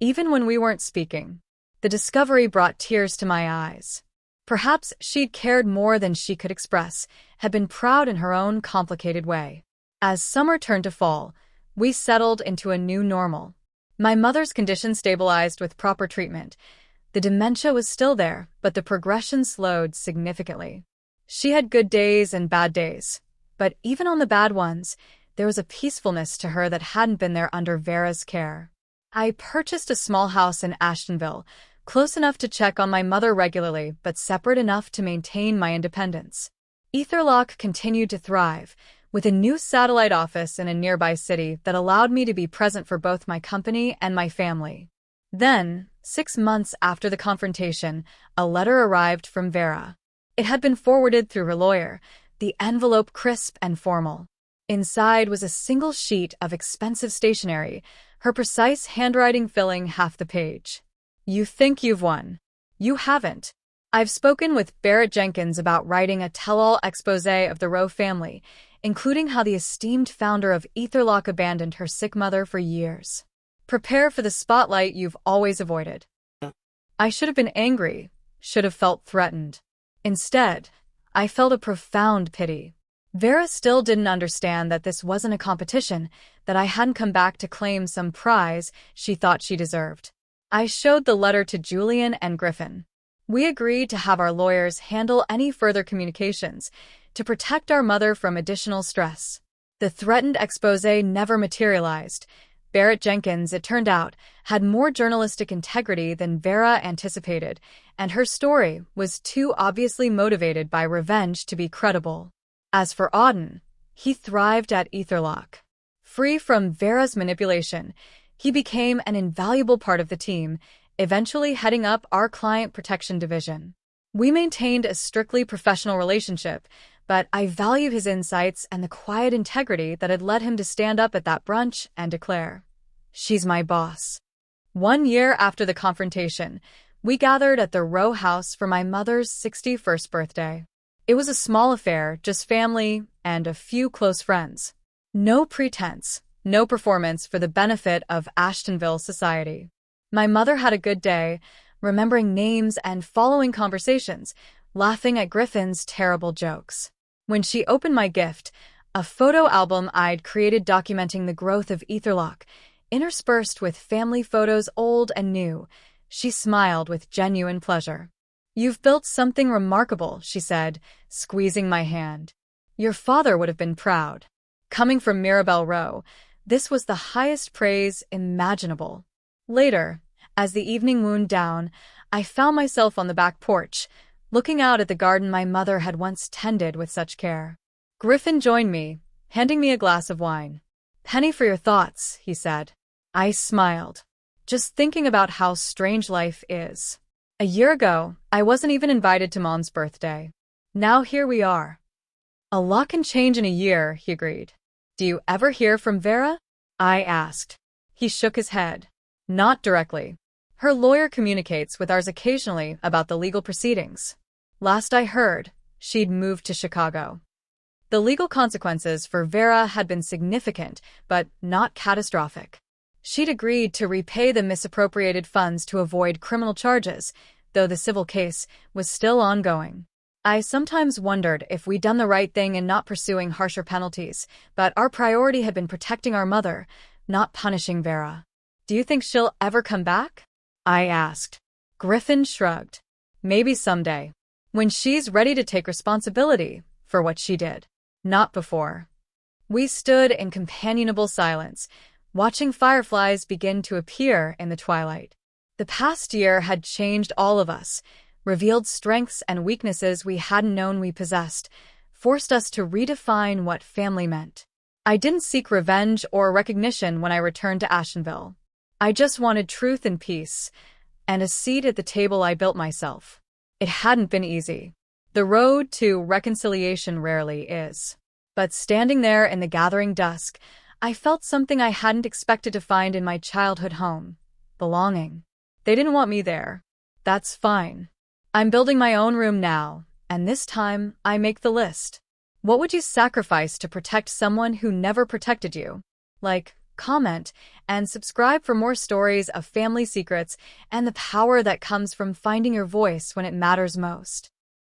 even when we weren't speaking. The discovery brought tears to my eyes. Perhaps she'd cared more than she could express, had been proud in her own complicated way. As summer turned to fall, we settled into a new normal. My mother's condition stabilized with proper treatment. The dementia was still there, but the progression slowed significantly. She had good days and bad days, but even on the bad ones, there was a peacefulness to her that hadn't been there under Vera's care. I purchased a small house in Ashtonville, close enough to check on my mother regularly, but separate enough to maintain my independence. Etherlock continued to thrive, with a new satellite office in a nearby city that allowed me to be present for both my company and my family. Then, 6 months after the confrontation, a letter arrived from Vera. It had been forwarded through her lawyer, the envelope crisp and formal. Inside was a single sheet of expensive stationery, her precise handwriting filling half the page. "You think you've won. You haven't. I've spoken with Barrett Jenkins about writing a tell-all exposé of the Rowe family, including how the esteemed founder of Etherlock abandoned her sick mother for years. Prepare for the spotlight you've always avoided." I should have been angry, should have felt threatened. Instead, I felt a profound pity. Vera still didn't understand that this wasn't a competition, that I hadn't come back to claim some prize she thought she deserved. I showed the letter to Julian and Griffin. We agreed to have our lawyers handle any further communications to protect our mother from additional stress. The threatened exposé never materialized. Barrett Jenkins, it turned out, had more journalistic integrity than Vera anticipated, and her story was too obviously motivated by revenge to be credible. As for Auden, he thrived at Etherlock. Free from Vera's manipulation, he became an invaluable part of the team, eventually heading up our client protection division. We maintained a strictly professional relationship, but I value his insights and the quiet integrity that had led him to stand up at that brunch and declare, "She's my boss." 1 year after the confrontation, we gathered at the Rowe house for my mother's 61st birthday. It was a small affair, just family and a few close friends. No pretense, no performance for the benefit of Ashtonville society. My mother had a good day, remembering names and following conversations, laughing at Griffin's terrible jokes. When she opened my gift, a photo album I'd created documenting the growth of Etherlock, interspersed with family photos old and new, she smiled with genuine pleasure. "You've built something remarkable," she said, squeezing my hand. "Your father would have been proud." Coming from Mirabelle Rowe, this was the highest praise imaginable. Later, as the evening wound down, I found myself on the back porch, looking out at the garden my mother had once tended with such care. Griffin joined me, handing me a glass of wine. "Penny for your thoughts," he said. I smiled, just thinking about how strange life is. A year ago, I wasn't even invited to Mom's birthday. Now here we are. "A lot can change in a year," he agreed. "Do you ever hear from Vera?" I asked. He shook his head. "Not directly. Her lawyer communicates with ours occasionally about the legal proceedings. Last I heard, she'd moved to Chicago." The legal consequences for Vera had been significant, but not catastrophic. She'd agreed to repay the misappropriated funds to avoid criminal charges, though the civil case was still ongoing. I sometimes wondered if we'd done the right thing in not pursuing harsher penalties, but our priority had been protecting our mother, not punishing Vera. "Do you think she'll ever come back?" I asked. Griffin shrugged. "Maybe someday. When she's ready to take responsibility for what she did. Not before." We stood in companionable silence, watching fireflies begin to appear in the twilight. The past year had changed all of us, revealed strengths and weaknesses we hadn't known we possessed, forced us to redefine what family meant. I didn't seek revenge or recognition when I returned to Ashenville. I just wanted truth and peace, and a seat at the table I built myself. It hadn't been easy. The road to reconciliation rarely is. But standing there in the gathering dusk, I felt something I hadn't expected to find in my childhood home: belonging. They didn't want me there. That's fine. I'm building my own room now, and this time I make the list. What would you sacrifice to protect someone who never protected you? Like, comment, and subscribe for more stories of family secrets and the power that comes from finding your voice when it matters most.